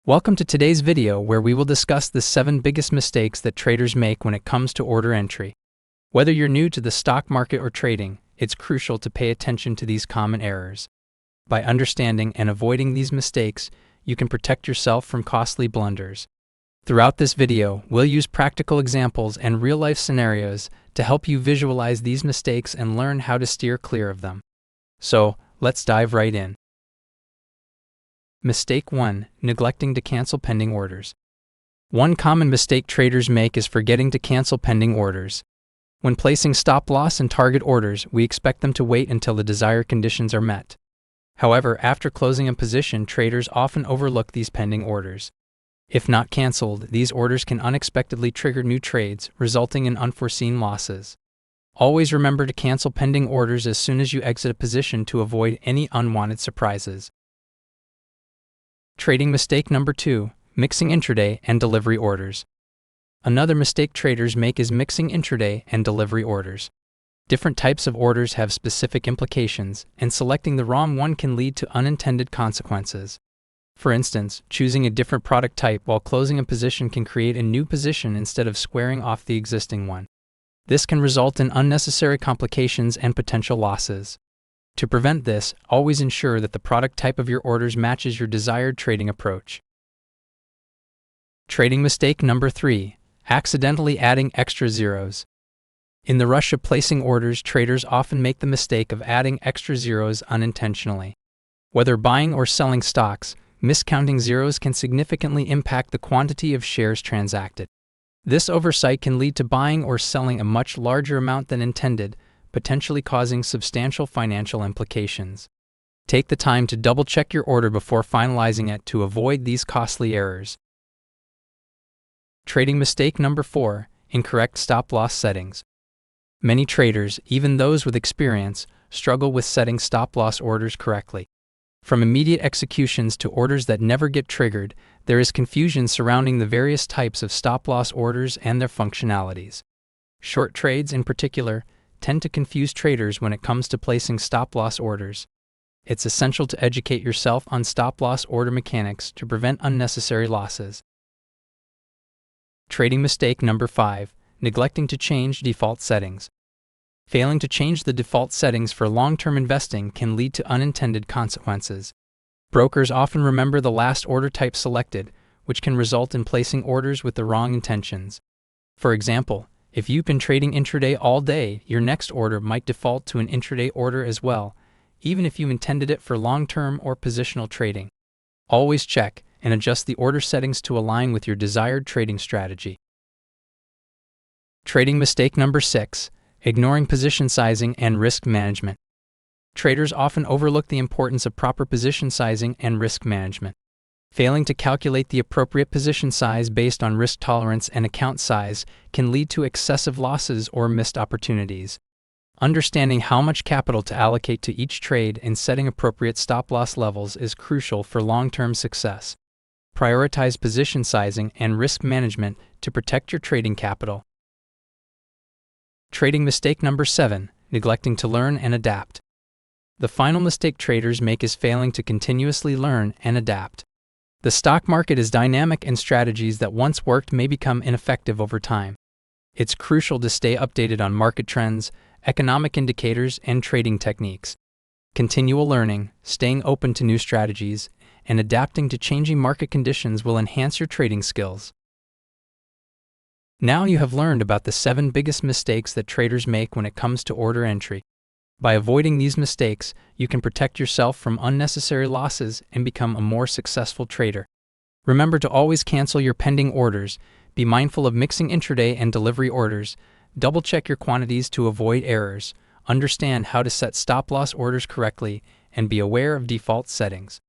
Welcome to today's video where we will discuss the 7 biggest mistakes that traders make when it comes to order entry. Whether you're new to the stock market or trading, it's crucial to pay attention to these common errors. By understanding and avoiding these mistakes, you can protect yourself from costly blunders. Throughout this video, we'll use practical examples and real-life scenarios to help you visualize these mistakes and learn how to steer clear of them. So, let's dive right in. Mistake 1. Neglecting to cancel pending orders. One common mistake traders make is forgetting to cancel pending orders. When placing stop-loss and target orders, we expect them to wait until the desired conditions are met. However, after closing a position, traders often overlook these pending orders. If not canceled, these orders can unexpectedly trigger new trades, resulting in unforeseen losses. Always remember to cancel pending orders as soon as you exit a position to avoid any unwanted surprises. Trading mistake number 2. Mixing intraday and delivery orders. Another mistake traders make is mixing intraday and delivery orders. Different types of orders have specific implications, and selecting the wrong one can lead to unintended consequences. For instance, choosing a different product type while closing a position can create a new position instead of squaring off the existing one. This can result in unnecessary complications and potential losses. To prevent this, always ensure that the product type of your orders matches your desired trading approach. Trading mistake number 3. Accidentally adding extra zeros. In the rush of placing orders, traders often make the mistake of adding extra zeros unintentionally. Whether buying or selling stocks, miscounting zeros can significantly impact the quantity of shares transacted. This oversight can lead to buying or selling a much larger amount than intended, potentially causing substantial financial implications. Take the time to double-check your order before finalizing it to avoid these costly errors. Trading mistake number 4. Incorrect stop-loss settings. Many traders, even those with experience, struggle with setting stop-loss orders correctly. From immediate executions to orders that never get triggered, there is confusion surrounding the various types of stop-loss orders and their functionalities. Short trades, in particular, tend to confuse traders when it comes to placing stop-loss orders. It's essential to educate yourself on stop-loss order mechanics to prevent unnecessary losses. Trading mistake number 5. Neglecting to change default settings. Failing to change the default settings for long-term investing can lead to unintended consequences. Brokers often remember the last order type selected, which can result in placing orders with the wrong intentions. For example, if you've been trading intraday all day, your next order might default to an intraday order as well, even if you intended it for long-term or positional trading. Always check and adjust the order settings to align with your desired trading strategy. Trading mistake number 6. Ignoring position sizing and risk management. Traders often overlook the importance of proper position sizing and risk management. Failing to calculate the appropriate position size based on risk tolerance and account size can lead to excessive losses or missed opportunities. Understanding how much capital to allocate to each trade and setting appropriate stop-loss levels is crucial for long-term success. Prioritize position sizing and risk management to protect your trading capital. Trading mistake number 7. Neglecting to learn and adapt. The final mistake traders make is failing to continuously learn and adapt. The stock market is dynamic, and strategies that once worked may become ineffective over time. It's crucial to stay updated on market trends, economic indicators, and trading techniques. Continual learning, staying open to new strategies, and adapting to changing market conditions will enhance your trading skills. Now you have learned about the 7 biggest mistakes that traders make when it comes to order entry. By avoiding these mistakes, you can protect yourself from unnecessary losses and become a more successful trader. Remember to always cancel your pending orders, be mindful of mixing intraday and delivery orders, double-check your quantities to avoid errors, understand how to set stop-loss orders correctly, and be aware of default settings.